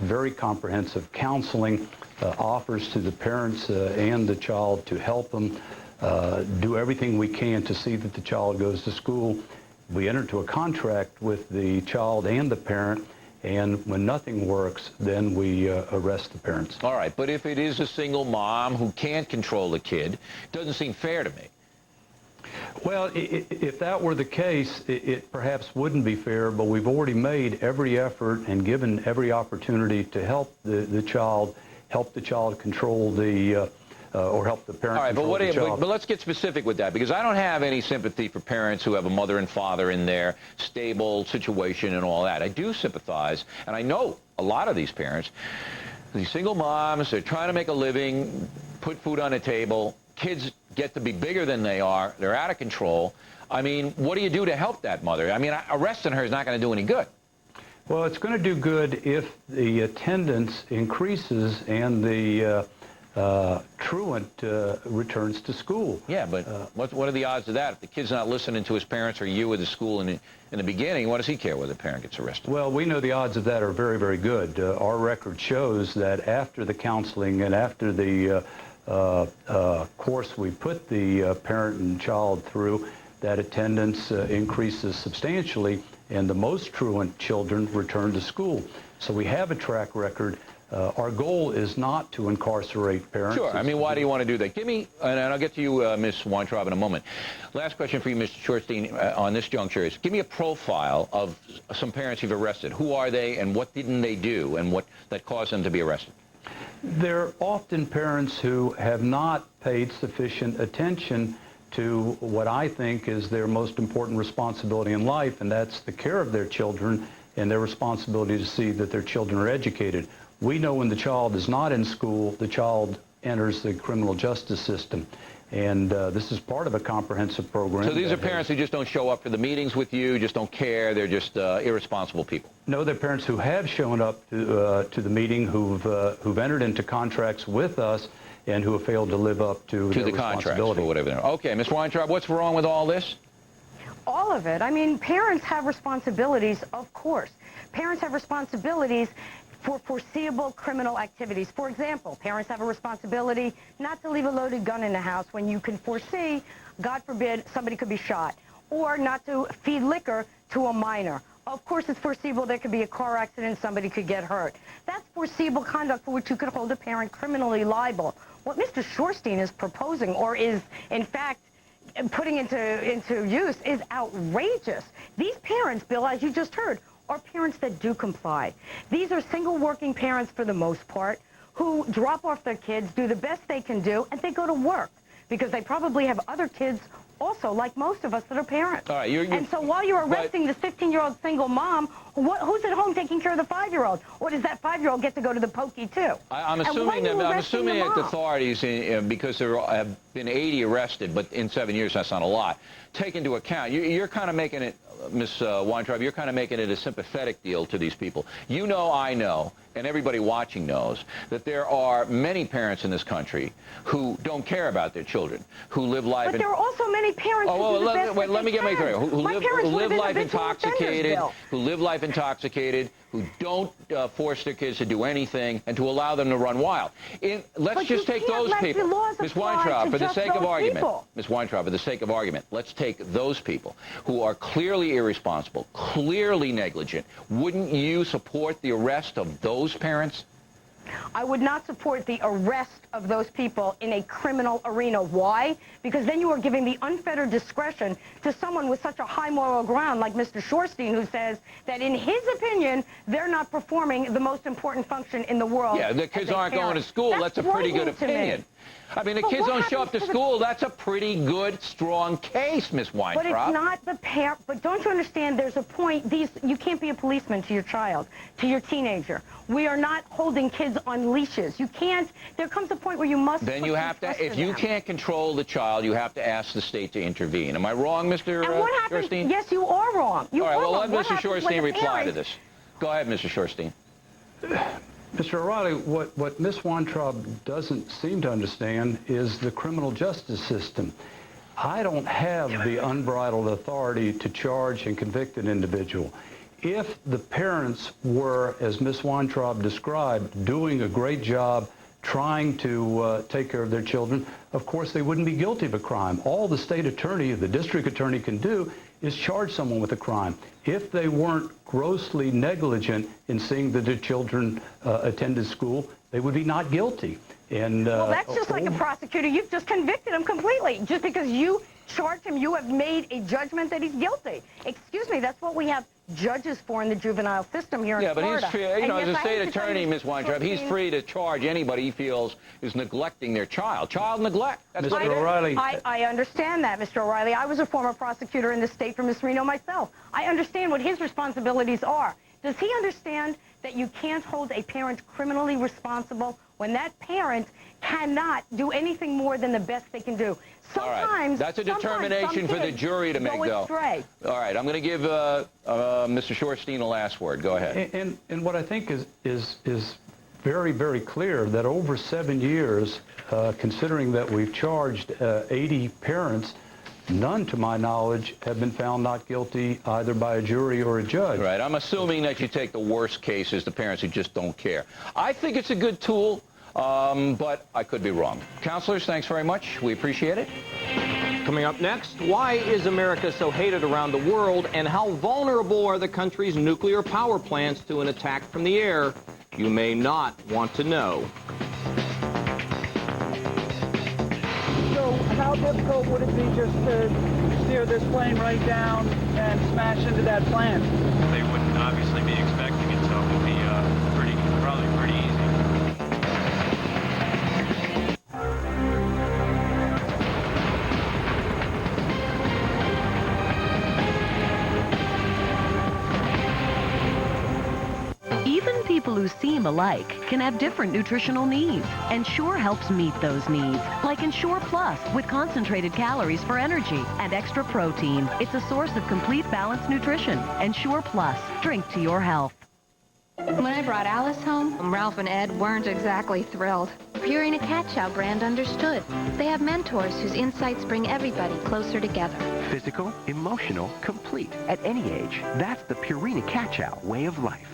very comprehensive counseling, offers to the parents and the child to help them do everything we can to see that the child goes to school, we enter into a contract with the child and the parent, and when nothing works, then we arrest the parents. All right, but if it is a single mom who can't control the kid, it doesn't seem fair to me. Well, if that were the case, it perhaps wouldn't be fair, but we've already made every effort and given every opportunity to help the child control the or help the parent. All right, control the child. But let's get specific with that, because I don't have any sympathy for parents who have a mother and father in their stable situation and all that. I do sympathize, and I know a lot of these parents, these single moms, they're trying to make a living, put food on the table. Kids get to be bigger than they are. They're out of control. I mean, what do you do to help that mother? I mean, arresting her is not going to do any good. Well, it's going to do good if the attendance increases and the truant returns to school. Yeah, but what are the odds of that? If the kid's not listening to his parents or you at the school in the beginning, what does he care whether the parent gets arrested? Well, we know the odds of that are very, very good. Our record shows that after the counseling and after the course we put the parent and child through, that attendance increases substantially, and the most truant children return to school. So we have a track record. Our goal is not to incarcerate parents. Sure. I mean, why do you want to do that? Give me, and I'll get to you, Ms. Weintraub, in a moment. Last question for you, Mr. Shorstein, on this juncture is, give me a profile of some parents you've arrested. Who are they, and what didn't they do, and what that caused them to be arrested? They're often parents who have not paid sufficient attention to what I think is their most important responsibility in life, and that's the care of their children and their responsibility to see that their children are educated. We know when the child is not in school, the child enters the criminal justice system. And this is part of a comprehensive program. So these are parents who just don't show up for the meetings with you, just don't care, they're just irresponsible people? No, they're parents who have shown up to the meeting, who've entered into contracts with us, and who have failed to live up to their the contracts or whatever they're. Okay, Ms. Weintraub, what's wrong with all this? All of it. I mean, parents have responsibilities, of course. Parents have responsibilities for foreseeable criminal activities. For example, parents have a responsibility not to leave a loaded gun in the house when you can foresee, God forbid, somebody could be shot, or not to feed liquor to a minor. Of course, it's foreseeable there could be a car accident, somebody could get hurt. That's foreseeable conduct for which you could hold a parent criminally liable. What Mr. Shorstein is proposing, or is, in fact, putting into use, is outrageous. These parents, Bill, as you just heard, are parents that do comply. These are single working parents for the most part who drop off their kids, do the best they can do, and they go to work because they probably have other kids also, like most of us that are parents. All right, and so while you're arresting this 15-year-old single mom, who's at home taking care of the 5-year-old? Or does that 5-year-old get to go to the pokey too? I'm assuming that the authorities, because there have been 80 arrested, but in 7 years that's not a lot, take into account, you're kind of making it, Ms. Weintraub, you're kind of making it a sympathetic deal to these people. You know, I know, and everybody watching knows, that there are many parents in this country who don't care about their children, who live life... But there are also many parents who do the best let me get my clear. Who live life intoxicated, who don't force their kids to do anything, and to allow them to run wild. Let's just take those people. Ms. Weintraub, for the sake of argument, Ms. Weintraub, for the sake of argument, let's take those people who are clearly irresponsible, clearly negligent. Wouldn't you support the arrest of those parents? I would not support the arrest of those people in a criminal arena. Why? Because then you are giving the unfettered discretion to someone with such a high moral ground like Mr. Shorstein, who says that in his opinion, they're not performing the most important function in the world. Yeah, the kids aren't going to school. That's a pretty good opinion. I mean, the kids don't show up to school. That's a pretty good, strong case, Ms. Weintraub. But it's not the parent. But don't you understand, there's a point. You can't be a policeman to your child, to your teenager. We are not holding kids on leashes. You can't. There comes a point where you must. Then you have to, if you can't control the child, you have to ask the state to intervene. Am I wrong, Mr. Shorstein? Yes, you are wrong. All right, well, let Mr. Shorstein reply to this. Go ahead, Mr. Shorstein. Mr. O'Reilly, what Ms. Weintraub doesn't seem to understand is the criminal justice system. I don't have the unbridled authority to charge and convict an individual. If the parents were, as Ms. Weintraub described, doing a great job trying to take care of their children, of course they wouldn't be guilty of a crime. All the state attorney, the district attorney can do is charge someone with a crime. If they weren't grossly negligent in seeing that their children attended school, they would be not guilty. And well, that's just like a prosecutor. You've just convicted him completely. Just because you charged him, you have made a judgment that he's guilty. Excuse me, that's what we have judges for in the juvenile system here in Florida. Yeah, but he's free, as a state attorney, Ms. Weintraub, he's free to charge anybody he feels is neglecting their child. Child neglect. That's Mr. O'Reilly. I understand that, Mr. O'Reilly. I was a former prosecutor in the state for Ms. Reno myself. I understand what his responsibilities are. Does he understand that you can't hold a parent criminally responsible when that parent cannot do anything more than the best they can do? Sometimes, That's a determination for the jury to make, though. Astray. All right, I'm going to give Mr. Shorstein a last word. Go ahead. And what I think is very, very clear that over 7 years, considering that we've charged 80 parents, none, to my knowledge, have been found not guilty either by a jury or a judge. Right. I'm assuming that you take the worst cases, the parents who just don't care. I think it's a good tool, but I could be wrong. Counselors, thanks very much. We appreciate it. Coming up next, why is America so hated around the world, and how vulnerable are the country's nuclear power plants to an attack from the air? You may not want to know. So how difficult would it be just to steer this plane right down and smash into that plant? They wouldn't obviously be expecting it, so it would be probably pretty easy. Even people who seem alike can have different nutritional needs. Ensure helps meet those needs. Like Ensure Plus with concentrated calories for energy and extra protein. It's a source of complete balanced nutrition. Ensure Plus. Drink to your health. When I brought Alice home, Ralph and Ed weren't exactly thrilled. Purina Cat Chow brand understood. They have mentors whose insights bring everybody closer together. Physical, emotional, complete. At any age, that's the Purina Cat Chow way of life.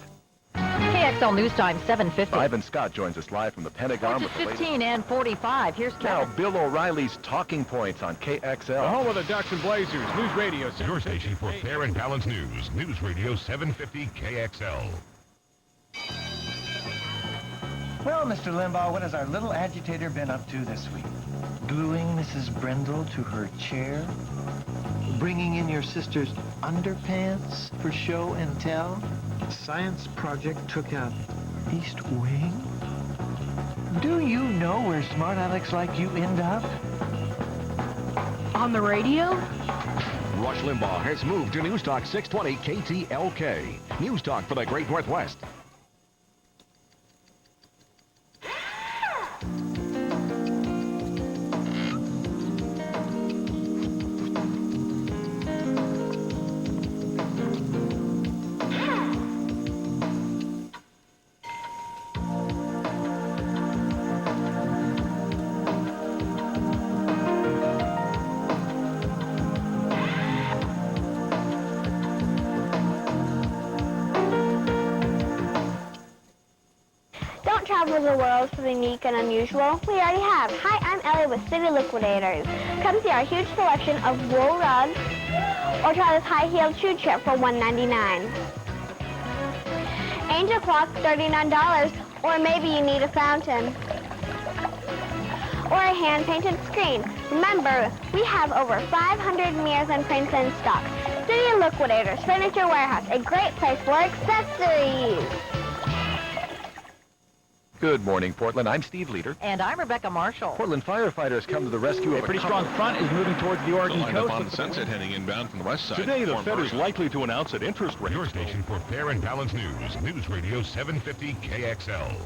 KXL News Time, 7:50. Ivan Scott joins us live from the Pentagon with the latest. 15 and 45. Here's Now, Kevin. Bill O'Reilly's Talking Points on KXL. The home of the Ducks and Blazers, News Radio, your station for fair and balanced news. News Radio 750 KXL. Well, Mr. Limbaugh, what has our little agitator been up to this week? Gluing Mrs. Brendel to her chair? Bringing in your sister's underpants for show and tell? Science project took out East Wing? Do you know where smart Alex like you end up? On the radio? Rush Limbaugh has moved to News Talk 620 KTLK. News Talk for the Great Northwest. Travel the world for the unique and unusual? We already have. Hi, I'm Ellie with City Liquidators. Come see our huge selection of wool rugs or try this high-heeled shoe trip for $1.99. Angel clock, $39, or maybe you need a fountain or a hand-painted screen. Remember, we have over 500 mirrors and prints in stock. City Liquidators Furniture Warehouse, a great place for accessories. Good morning, Portland. I'm Steve Leader. And I'm Rebecca Marshall. Portland firefighters come to the rescue of A pretty strong front is moving towards the Oregon coast. on Sunset heading inbound from the west side. Today, the Fed is likely to announce that interest rates. Your station for fair and balanced news. News Radio 750 KXL.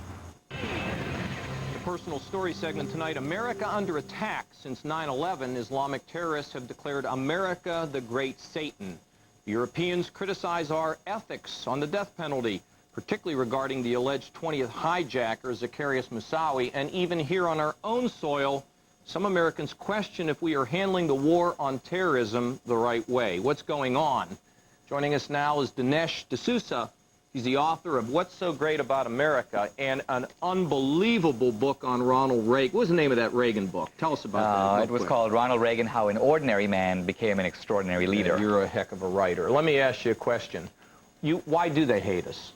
The personal story segment tonight, America under attack. Since 9/11, Islamic terrorists have declared America the Great Satan. Europeans criticize our ethics on the death penalty, particularly regarding the alleged 20th hijacker, Zacarias Moussaoui. And even here on our own soil, some Americans question if we are handling the war on terrorism the right way. What's going on? Joining us now is Dinesh D'Souza. He's the author of What's So Great About America and an unbelievable book on Ronald Reagan. What was the name of that Reagan book? Tell us about that. It was called Ronald Reagan, How an Ordinary Man Became an Extraordinary Leader. You're a heck of a writer. Let me ask you a question. Why do they hate us?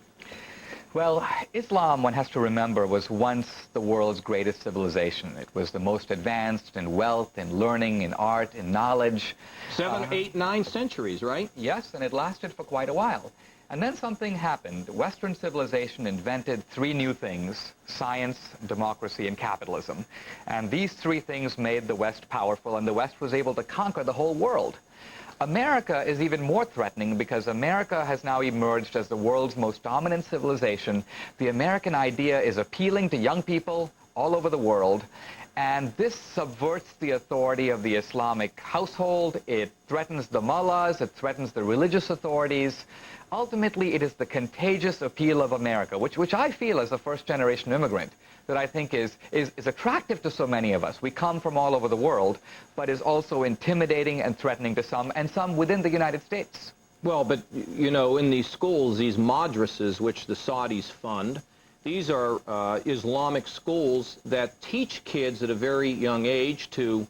Well, Islam, one has to remember, was once the world's greatest civilization. It was the most advanced in wealth, in learning, in art, in knowledge. 7, 8, 9 centuries, right? Yes, and it lasted for quite a while. And then something happened. Western civilization invented 3 new things: science, democracy, and capitalism. And these 3 things made the West powerful, and the West was able to conquer the whole world. America is even more threatening because America has now emerged as the world's most dominant civilization. The American idea is appealing to young people all over the world, And this subverts the authority of the Islamic household. It threatens the mullahs. It threatens the religious authorities. Ultimately, it is the contagious appeal of America, which I feel as a first-generation immigrant, that I think is attractive to so many of us. We come from all over the world, but is also intimidating and threatening to some, and some within the United States. Well, but, you know, in these schools, these madrasas, which the Saudis fund, these are Islamic schools that teach kids at a very young age to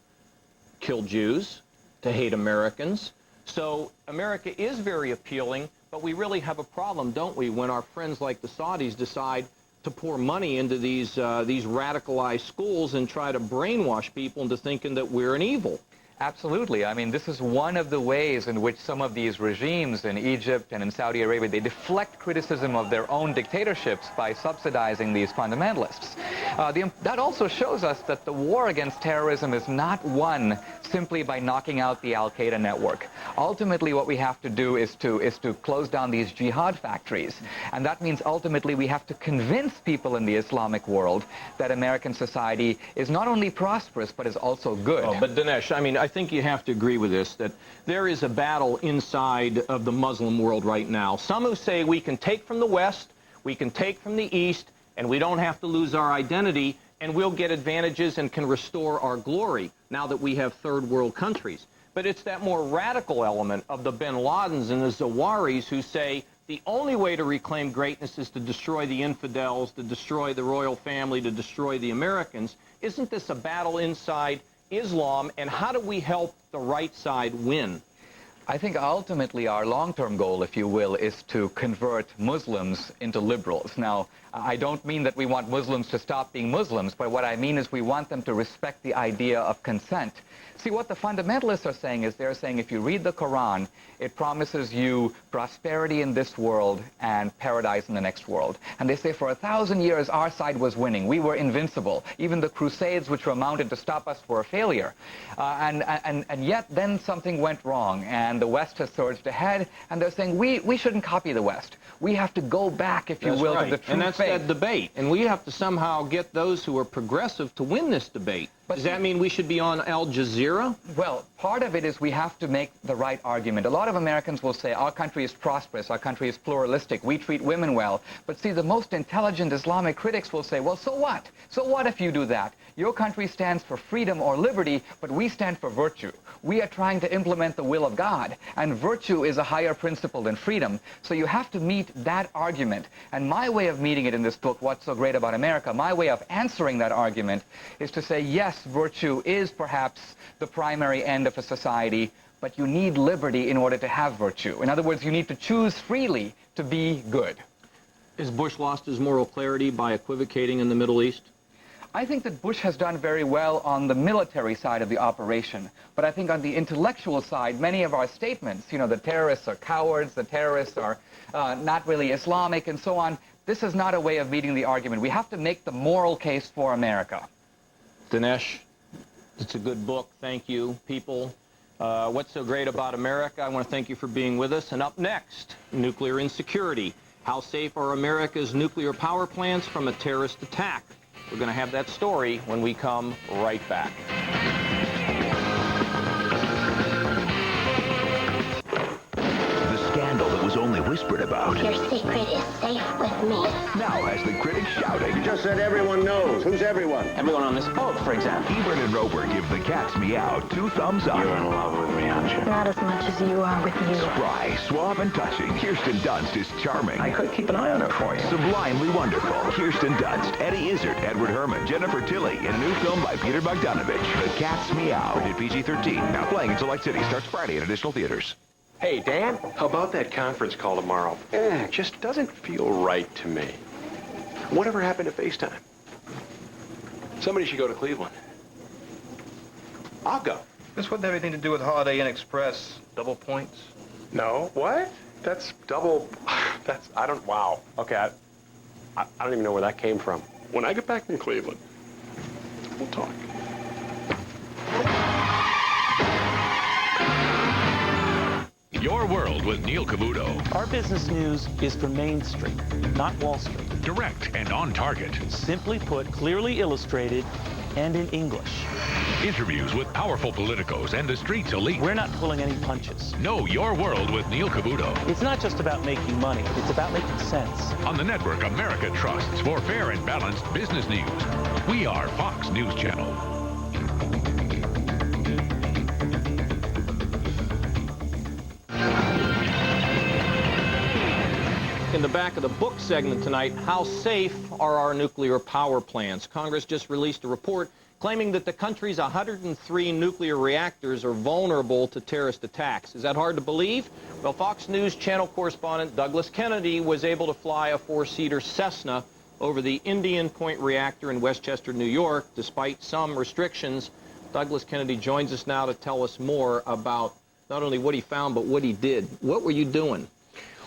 kill Jews, to hate Americans. So America is very appealing, but we really have a problem, don't we, when our friends like the Saudis decide to pour money into these radicalized schools and try to brainwash people into thinking that we're an evil. Absolutely. I mean, this is one of the ways in which some of these regimes in Egypt and in Saudi Arabia, they deflect criticism of their own dictatorships by subsidizing these fundamentalists. That also shows us that the war against terrorism is not won simply by knocking out the Al-Qaeda network. Ultimately, what we have to do is to close down these jihad factories. And that means ultimately we have to convince people in the Islamic world that American society is not only prosperous, but is also good. Oh, but Dinesh, I mean, I think you have to agree with this, that there is a battle inside of the Muslim world right now. Some who say we can take from the West, we can take from the East, and we don't have to lose our identity, and we'll get advantages and can restore our glory now that we have third world countries. But it's that more radical element of the bin Ladens and the Zawaris who say the only way to reclaim greatness is to destroy the infidels, to destroy the royal family, to destroy the Americans. Isn't this a battle inside Islam, and how do we help the right side win? I think ultimately our long-term goal, if you will, is to convert Muslims into liberals. Now, I don't mean that we want Muslims to stop being Muslims, but what I mean is we want them to respect the idea of consent. See, what the fundamentalists are saying is they're saying if you read the Quran, it promises you prosperity in this world and paradise in the next world. And they say for 1,000 years our side was winning. We were invincible. Even the Crusades, which were mounted to stop us, were a failure. And yet then something went wrong, and the West has surged ahead, and they're saying we shouldn't copy the West. We have to go back, if you will, to the true and that's faith. That debate. And we have to somehow get those who are progressive to win this debate. Does that mean we should be on Al Jazeera? Well, part of it is we have to make the right argument. A lot of Americans will say our country is prosperous, our country is pluralistic, we treat women well. But see, the most intelligent Islamic critics will say, well, so what? So what if you do that? Your country stands for freedom or liberty, but we stand for virtue. We are trying to implement the will of God, and virtue is a higher principle than freedom. So you have to meet that argument. And my way of meeting it in this book, What's So Great About America, my way of answering that argument is to say, yes, virtue is perhaps the primary end of a society, but you need liberty in order to have virtue. In other words, you need to choose freely to be good. Has Bush lost his moral clarity by equivocating in the Middle East? I think that Bush has done very well on the military side of the operation, but I think on the intellectual side, many of our statements, you know, the terrorists are cowards, the terrorists are not really Islamic, and so on, this is not a way of meeting the argument. We have to make the moral case for America. Dinesh, it's a good book. Thank you, people. What's So Great About America? I want to thank you for being with us. And up next, nuclear insecurity. How safe are America's nuclear power plants from a terrorist attack? We're going to have that story when we come right back. The scandal that was only whispered about. Your secret is safe with me. Now has the critics shouting. You just said everyone knows. Who's everyone? Everyone on this boat, for example. Ebert and Roper give The Cat's Meow 2 thumbs up. You're in love with me, aren't you? Not as much as you are with you. Spry, suave and touching. Kirsten Dunst is charming. I could keep an eye on her for you. Sublimely wonderful. Kirsten Dunst, Eddie Izzard, Edward Herrmann, Jennifer Tilly, in a new film by Peter Bogdanovich, The Cat's Meow. Rated PG-13. Now playing in select cities. Starts Friday at additional theaters. Hey, Dan, how about that conference call tomorrow? It just doesn't feel right to me. Whatever happened to FaceTime? Somebody should go to Cleveland. I'll go. This wouldn't have anything to do with Holiday Inn Express. Double points. No, what? That's double, wow. Okay, I don't even know where that came from. When I get back from Cleveland, we'll talk. Your World with Neil Cavuto. Our business news is for Main Street, not Wall Street. Direct and on target. Simply put, clearly illustrated, and in English. Interviews with powerful politicos and the street's elite. We're not pulling any punches. Know your world with Neil Cavuto. It's not just about making money. It's about making sense. On the network America trusts for fair and balanced business news. We are Fox News Channel. In the back of the book segment tonight, how safe are our nuclear power plants? Congress just released a report claiming that the country's 103 nuclear reactors are vulnerable to terrorist attacks. Is that hard to believe? Well, Fox News Channel correspondent Douglas Kennedy was able to fly a four-seater Cessna over the Indian Point reactor in Westchester, New York, despite some restrictions. Douglas Kennedy joins us now to tell us more about not only what he found, but what he did. What were you doing?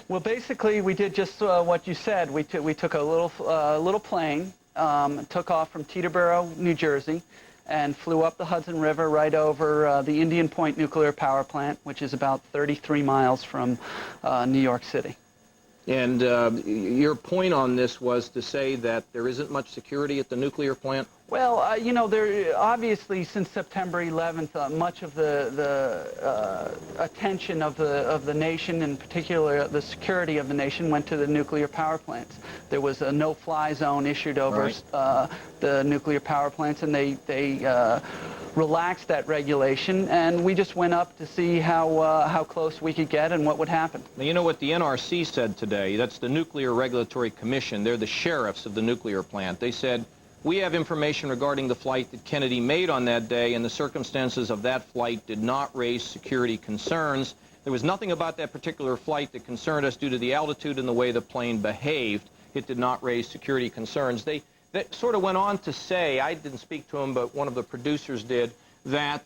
Well, basically, we did just what you said. We took a little plane, took off from Teterboro, New Jersey, and flew up the Hudson River right over the Indian Point nuclear power plant, which is about 33 miles from New York City. And your point on this was to say that there isn't much security at the nuclear plant? Well, you know, there obviously since September 11th, much of the attention of the nation, in particular the security of the nation, went to the nuclear power plants. There was a no-fly zone issued over the nuclear power plants, and they relaxed that regulation, and we just went up to see how close we could get and what would happen. Now, you know what the NRC said today? That's the Nuclear Regulatory Commission. They're the sheriffs of the nuclear plant. They said, we have information regarding the flight that Kennedy made on that day, and the circumstances of that flight did not raise security concerns. There was nothing about that particular flight that concerned us due to the altitude and the way the plane behaved. It did not raise security concerns. They sort of went on to say, I didn't speak to him, but one of the producers did, that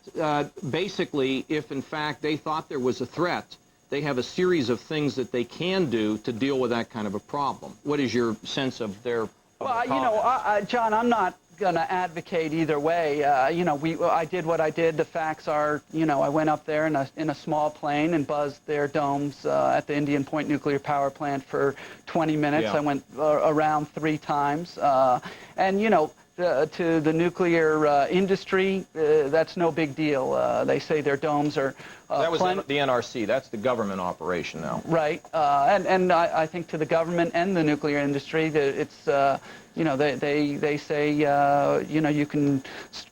basically, if in fact they thought there was a threat, they have a series of things that they can do to deal with that kind of a problem. What is your sense of their... Well, you know, John, I'm not going to advocate either way. You know, I did what I did. The facts are, you know, I went up there in a small plane and buzzed their domes at the Indian Point nuclear power plant for 20 minutes. Yeah. I went around 3 times. And, you know, to the nuclear industry, that's no big deal. They say their domes are... that was the NRC. That's the government operation now. Right. And I think to the government and the nuclear industry, that it's, you know, they say, you know, you can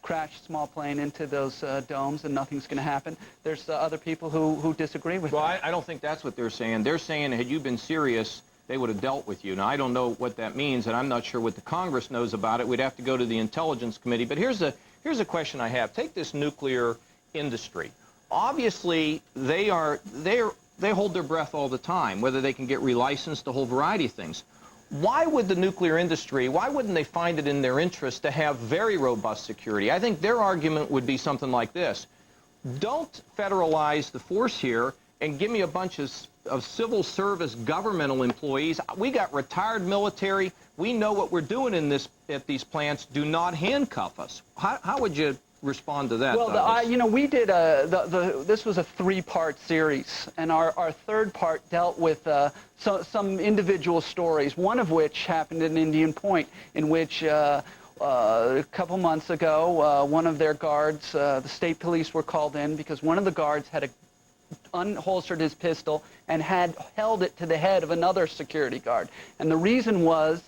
crash a small plane into those domes and nothing's going to happen. There's other people who disagree with that. Well, I don't think that's what they're saying. They're saying, had you been serious, they would have dealt with you. Now, I don't know what that means, and I'm not sure what the Congress knows about it. We'd have to go to the Intelligence Committee. But here's a question I have. Take this nuclear industry. Obviously, they hold their breath all the time, whether they can get relicensed, a whole variety of things. Why would the nuclear industry, why wouldn't they find it in their interest to have very robust security? I think their argument would be something like this. Don't federalize the force here and give me a bunch of civil service governmental employees. We got retired military. We know what we're doing at these plants. Do not handcuff us. How would you respond to that? Well, you know, we did this was a 3-part series, and our third part dealt with some individual stories, one of which happened in Indian Point, in which a couple months ago, one of their guards, the state police were called in because one of the guards had unholstered his pistol and had held it to the head of another security guard. And the reason was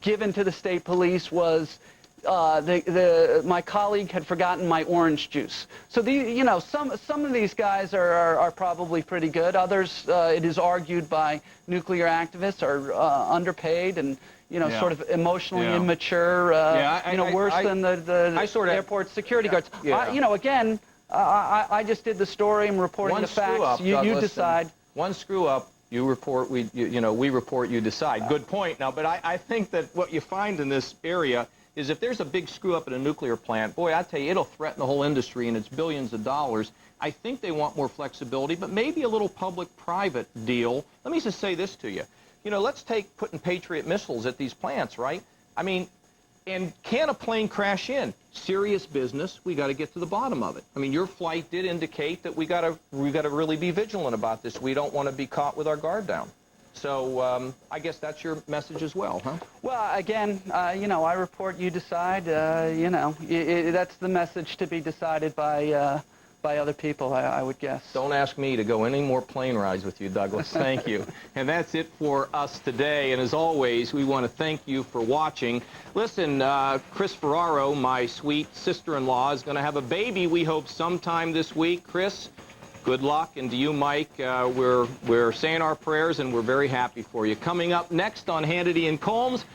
given to the state police was my colleague had forgotten my orange juice. So you know, some of these guys are probably pretty good. Others, it is argued by nuclear activists, are underpaid and, you know, sort of emotionally immature. You know, worse than the airport security guards. You know, again, I just did the story. I'm reporting the facts. You decide. One screw up, you report. We report. You decide. Good point. Now, but I think that what you find in this area is if there's a big screw up at a nuclear plant, boy, I tell you, it'll threaten the whole industry and it's billions of dollars. I think they want more flexibility, but maybe a little public-private deal. Let me just say this to you. You know, let's take putting Patriot missiles at these plants, right? I mean, and can a plane crash in? Serious business. We got to get to the bottom of it. I mean, your flight did indicate that we got to really be vigilant about this. We don't want to be caught with our guard down. So I guess that's your message as well, huh? Well, again, you know, I report, you decide. You know, that's the message to be decided by other people, I would guess. Don't ask me to go any more plane rides with you, Douglas. Thank you. And that's it for us today. And as always, we want to thank you for watching. Listen, Chris Ferraro, my sweet sister-in-law, is going to have a baby, we hope, sometime this week. Chris, good luck. And to you, Mike, we're saying our prayers, and we're very happy for you. Coming up next on Hannity and Colmes,